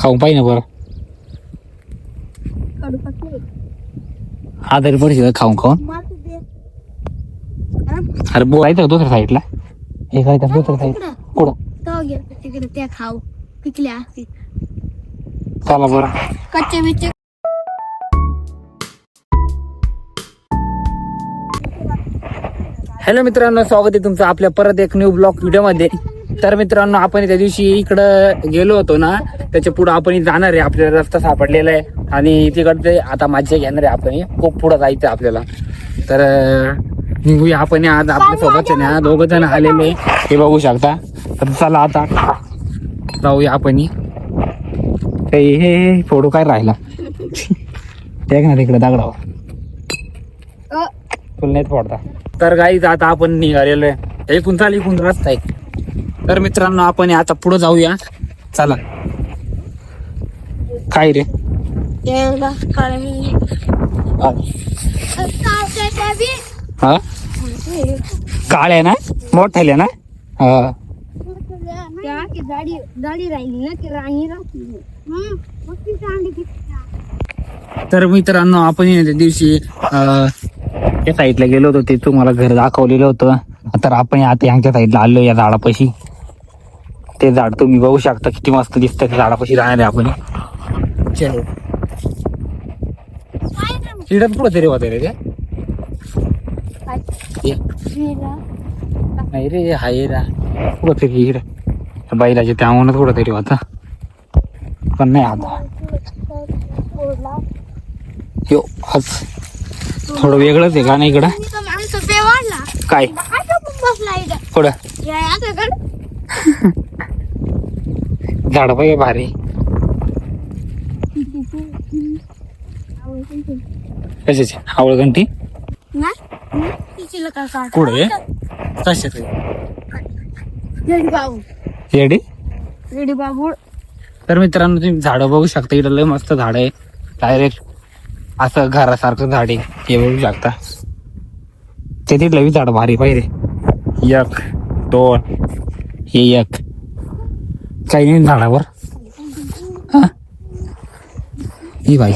खाऊन पाहिजे ना बरं. आजारी पडशील खाऊन खाऊन. अरे बोलायचं दुसऱ्या साईडला. हे काय दुसऱ्या साईड कुठं तिकडे त्या खाऊ पिकल्या असतील. चला बरं. कच्चे बिच्चे. हॅलो मित्रांनो, स्वागत आहे तुमचं आपल्या परत एक न्यू ब्लॉग व्हिडिओ मध्ये. तर मित्रांनो, आपण त्या दिवशी इकडं गेलो होतो ना, त्याच्या पुढे आपण जाणार आहे. आपल्याला रस्ता सापडलेला आहे आणि तिकडचे आता मज्जा घेणार आहे. आपण खूप पुढे जायचं आहे आपल्याला. तर निघूया आपण. आज आपल्या सोबत ना 2 जण आलेले हे बघू शकता. तर चला आता जाऊया आपण. हे फोटो काय राहिला ते ना तिकडे दगडावर तुला नाही फोडता. तर गाईज आता आपण निघालेलो आहे. इकून रस्ता आहे. तर मित्रांनो, आपण आता पुढे जाऊया. चला. काय रे हा काळ्या ना मोठ्याल्या ना. हा तर मित्रांनो, आपण त्या दिवशी त्या साईडला गेलो होतो. ते तुम्हाला घर दाखवलेलं होतं. तर आपण आता यांच्या साईडला आलो या झाडापाशी. ते झाड तुम्ही बघू शकता किती मस्त दिसतं. त्या झाडापाशी राहणार आहे आपण. चलो इकडं पुढं तरी होते रे ते. नाही रे हाय रा पुढं तरी इकडं बैलाचे त्याहूनच कुठं तरी होता. पण नाही आता यो आज थोडं वेगळंच आहे का नाही इकडं. काय पुढं झाड पाहिजे भारी. कशाची आवळगंटी पुढे कशाच येडी बाबू. तर मित्रांनो, तुम्ही झाडं बघू शकता. इकडं लय मस्त झाड आहे. डायरेक्ट असं घरासारखं झाड आहे. हे बघू शकता. ते तिथलं बी झाड भारी पाहिजे. 1 2 हे 1 काही नाही झाडावर. हा ही बाई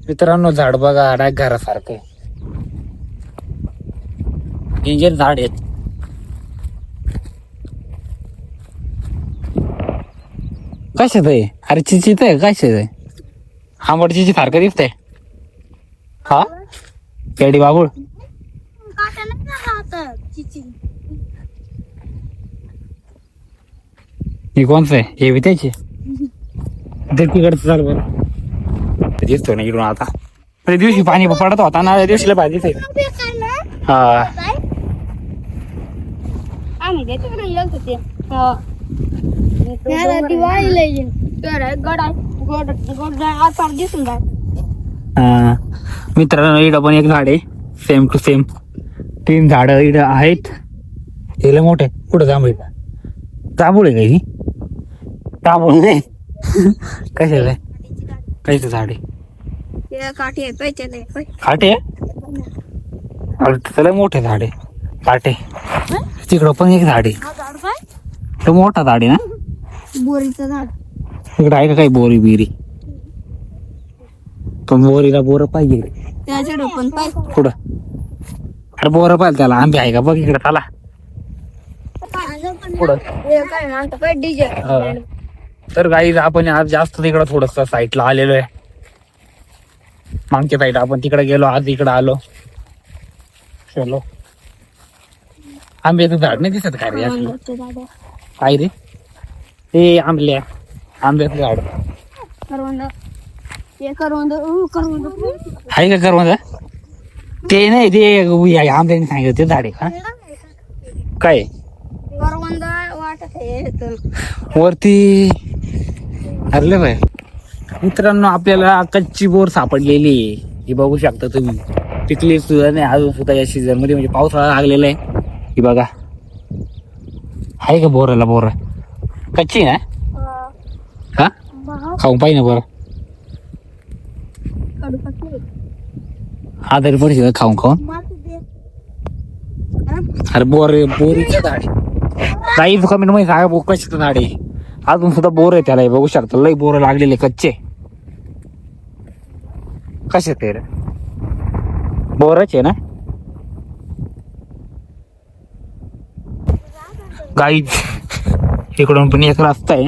मित्रांनो, झाड बघा डायरेक्ट घरासारखं डेंजर झाड आहेत. कशाच आहे? अरे चिचित आहे. कशाच आहे? आंबट चिची सारखं दिसतंय. हा पेडी बाबूळ. हे कोणचं आहे? हे बी त्याची तिकडचं चाल बरं. ते दिसतोय ना इकडून. आता त्या दिवशी पाणी पडत होता ना, त्या दिवशीला भाजी दिसत. हा मित्रांनो, इकडं पण एक झाड आहे. सेम टू सेम 3 झाडं इकडं आहेत. हे मोठे. कुठं जांभूळ जांभूळ आहे काही जांभूळ नाही. कशाचं आहे? काहीच झाड आहे. काटे त्याला मोठे झाड आहे. काटे. तिकडं पण एक झाड आहे. तो मोठा झाड आहे ना. बोरीचं झाड इकडं आहे का काही बोरी बिरी. पण बोरीला बोर पाहिजे कुठं. अरे बोर पाहिजे त्याला. आंबे आहे का बघ इकडे. त्याला तर गाईज आपण आज जास्त तिकडं थोडस साईडला आलेलो आहे. मागच्या साईड आपण तिकडे गेलो, आज इकडं आलो. चलो. आंब्याचं झाड नाही दिसत काय रे? काय रे ते आंब्याचं झाड आहे का करवंद? ते नाही ते आंब्याने सांगितलं ते झाड आहे का काय? वरती हरले बाय. मित्रांनो, आपल्याला कच्ची बोर सापडलेली आहे. ही बघू शकता तुम्ही. पिकली सुद्धा नाही अजून सुद्धा या सीझन मध्ये. म्हणजे पावसाळा लागलेला आहे. ही बघा आहे का बोराला बोर कच्ची ना. हा खाऊन पाहिजे ना बरं. आजारी पडशील खाऊन खाऊन. अरे बोरीचं झाड काही कमेंट मध्ये सांगा कशाचं झाड आहे. अजून सुद्धा बोर आहे त्याला, हे बघू शकता लई बोर लागलेले कच्चे. कसे ते रे बोरच आहे ना गाईज. इकडून पण एक रस्ता आहे,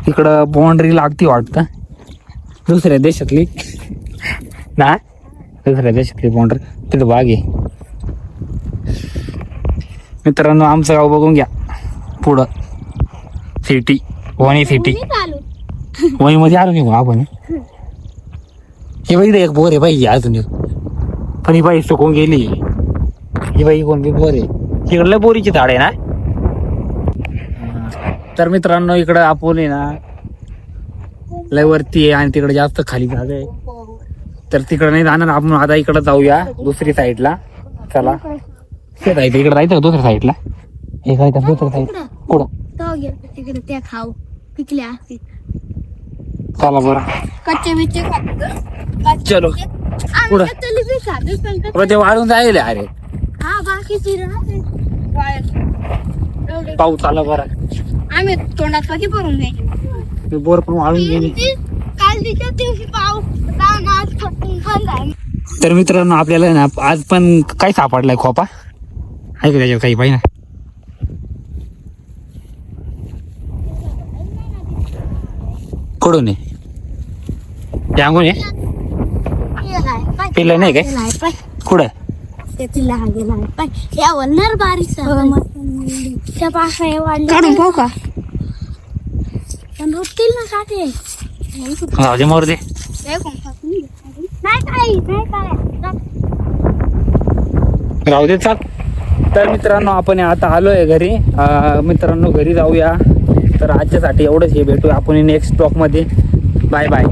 इकडं बाउंड्री लागती वाटतं दुसऱ्या देशातली ना, दुसऱ्या देशातली बाउंड्री. तिथं बाग आहे. मित्रांनो आमचं गाव बघून घ्या पुढं, सिटी वणी सिटी. वणी मध्ये आलो नाही आपण. हे बाई एक बोर आहे बाई अजून एक, पण ही बाई सुकून गेली. ही बाई कोणती बोर आहे, इकडलं बोरीची झाड आहे ना. तर मित्रांनो इकडं आपण आहे ना लय वरती आहे आणि तिकडे जास्त खाली जागा आहे, तर तिकडे नाही जाणार आपण. आता इकडे जाऊया दुसरी साईडला. चला इकडे जायचं दुसऱ्या साईडला. हे काय दुसऱ्या साईड कुठं तिकडे त्या खाऊ पिकल्या असतील. चला बरं कच्चे बिच्चे चलो पुढं. ते वाढून जाईल अरे. हा बाकीची पाऊस आला बरं. आम्ही तोंडात पाकी भरून नाही. बोर पण वाढून गेली. काल तिच्या दिवशी पाऊस झाला. तर मित्रांनो आपल्याला ना आज पण काय सापडलाय खोपा आहे का त्याच्यावर काही पाहिजे ना. कडून आहे सांगून आहे पिल्लं नाही काय कुठं यावर बारीक त्या पासा काढून पाहू का पण होतील ना साठे. जाऊ दे मोर दे. नाही काय राहू दे चाल. तर मित्रांनो आपण आता आलोय घरी. मित्रांनो घरी जाऊया. तर आजच्यासाठी एवढंच. हे भेटूया आपण नेक्स्ट ब्लॉग मध्ये. Bye bye.